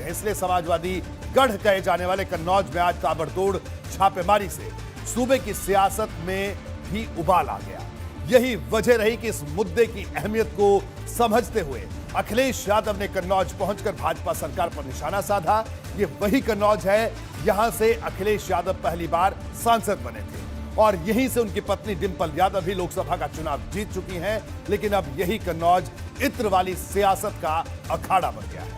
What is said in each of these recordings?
हैं। इसलिए समाजवादी गढ़ कहे जाने वाले कन्नौज में आज ताबड़तोड़ छापेमारी से सूबे की सियासत में भी उबाल आ गया। यही वजह रही कि इस मुद्दे की अहमियत को समझते हुए अखिलेश यादव ने कन्नौज पहुंचकर भाजपा सरकार पर निशाना साधा। ये वही कन्नौज है, यहां से अखिलेश यादव पहली बार सांसद बने थे और यहीं से उनकी पत्नी डिंपल यादव भी लोकसभा का चुनाव जीत चुकी हैं। लेकिन अब यही कन्नौज इत्र वाली सियासत का अखाड़ा बन गया है।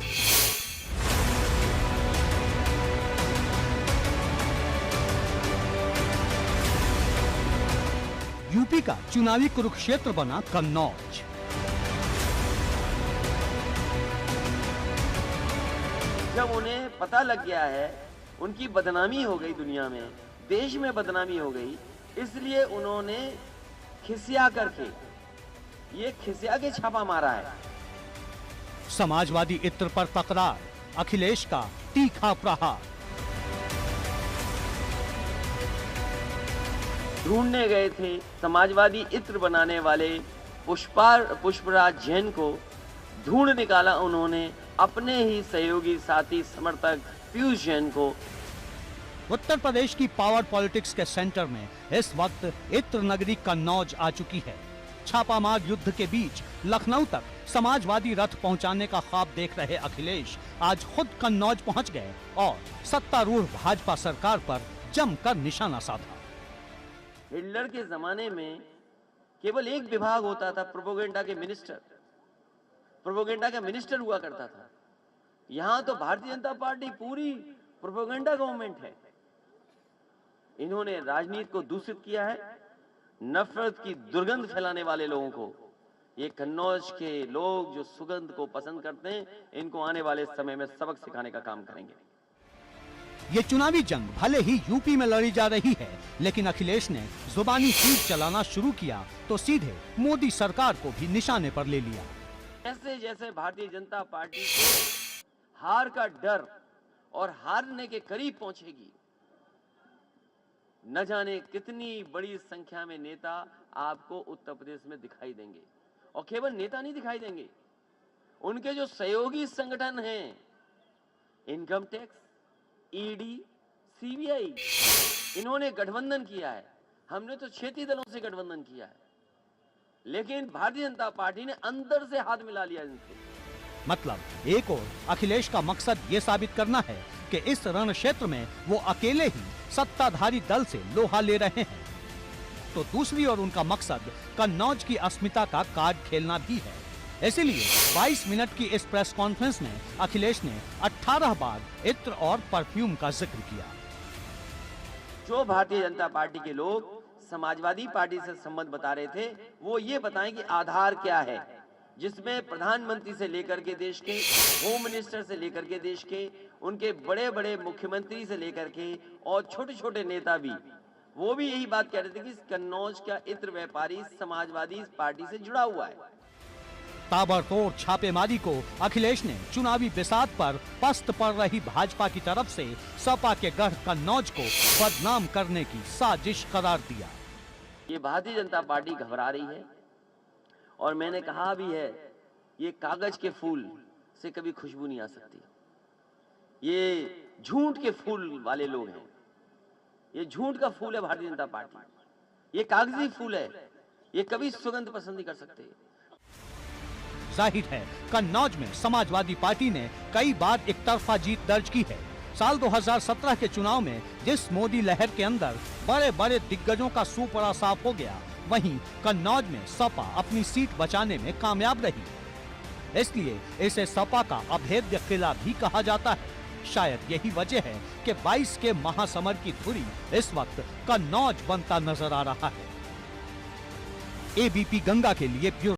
यूपी का चुनावी कुरुक्षेत्र बना कन्नौज। जब उन्हें पता लग गया है, उनकी बदनामी हो गई, दुनिया में, देश में बदनामी हो गई, इसलिए उन्होंने खिसिया करके, ये खिसिया के छापा मारा है। समाजवादी इत्र पर तकरार, अखिलेश का तीखा प्रहार। ढूंढने गए थे समाजवादी इत्र बनाने वाले पुष्पराज जैन को, ढूंढ निकाला उन्होंने अपने ही सहयोगी साथी समर्थक पीयूष जैन को। उत्तर प्रदेश की पावर पॉलिटिक्स के सेंटर में इस वक्त इत्र नगरी कन्नौज आ चुकी है। छापामार युद्ध के बीच लखनऊ तक समाजवादी रथ पहुंचाने का ख्वाब देख रहे अखिलेश आज खुद कन्नौज पहुंच गए और सत्तारूढ़ भाजपा सरकार पर जमकर निशाना साधा। हिटलर के जमाने में केवल एक विभाग होता था, प्रोपेगेंडा के मिनिस्टर, प्रोपेगेंडा का मिनिस्टर हुआ करता था। यहां तो भारतीय जनता पार्टी पूरी प्रोपेगेंडा गवर्नमेंट है। इन्होंने राजनीति को दूषित किया है, नफरत की दुर्गंध फैलाने वाले लोगों को। ये कन्नौज के लोग जो सुगंध को पसंद करते हैं, इनको आने वाले समय में सबक सिखाने का काम करेंगे। ये चुनावी जंग भले ही यूपी में लड़ी जा रही है, लेकिन अखिलेश ने जुबानी तीर चलाना शुरू किया तो सीधे मोदी सरकार को भी निशाने पर ले लिया। जैसे जैसे भारतीय जनता पार्टी को हार का डर और हारने के करीब पहुंचेगी, न जाने कितनी बड़ी संख्या में नेता आपको उत्तर प्रदेश में दिखाई देंगे। और केवल नेता नहीं दिखाई देंगे, उनके जो सहयोगी संगठन हैं, इनकम टैक्स, ईडी, सीबीआई, इन्होंने गठबंधन किया है। हमने तो क्षेत्रीय दलों से गठबंधन किया है, लेकिन भारतीय जनता पार्टी ने अंदर से हाथ मिला लिया इनसे। मतलब एक और अखिलेश का मकसद ये साबित करना है कि इस रण क्षेत्र में वो अकेले ही सत्ताधारी दल से लोहा ले रहे हैं, तो दूसरी ओर उनका मकसद कन्नौज की अस्मिता का कार्ड खेलना भी है। इसीलिए 22 मिनट की इस प्रेस कॉन्फ्रेंस में अखिलेश ने 18 बार इत्र और परफ्यूम का जिक्र किया। जो भारतीय जनता पार्टी के लोग समाजवादी पार्टी से संबंध बता रहे थे, वो ये बताएं कि आधार क्या है, जिसमें प्रधानमंत्री से लेकर के देश के, होम मिनिस्टर से लेकर के देश के, उनके बड़े बड़े मुख्यमंत्री से लेकर के और छोटे छोटे नेता भी, वो भी यही बात कह रहे थे कि कन्नौज का इत्र व्यापारी समाजवादी पार्टी से जुड़ा हुआ है। ताबड़तोड़ छापेमारी को अखिलेश ने चुनावी बिसात पर पस्त पड़ रही भाजपा की तरफ से सपा के गढ़ कन्नौज को बदनाम करने की साजिश करार दिया। ये भारतीय जनता पार्टी घबरा रही है और मैंने कहा भी है, ये कागज के फूल से कभी खुशबू नहीं आ सकती। ये झूठ के फूल वाले लोग हैं, ये झूठ का फूल है भारतीय जनता पार्टी, ये कागजी फूल है, ये कभी सुगंध पसंद नहीं कर सकते। जाहिर है कन्नौज में समाजवादी पार्टी ने कई बार एक तरफा जीत दर्ज की है। साल 2017 के चुनाव में जिस मोदी लहर के अंदर बड़े बड़े दिग्गजों का सुपड़ा साफ हो गया, वहीं कन्नौज में सपा अपनी सीट बचाने में कामयाब रही। इसलिए इसे सपा का अभेद्य किला भी कहा जाता है। शायद यही वजह है कि 22 के महासमर की धुरी इस वक्त कन्नौज बनता नजर आ रहा है। एबीपी गंगा के लिए ब्यूरो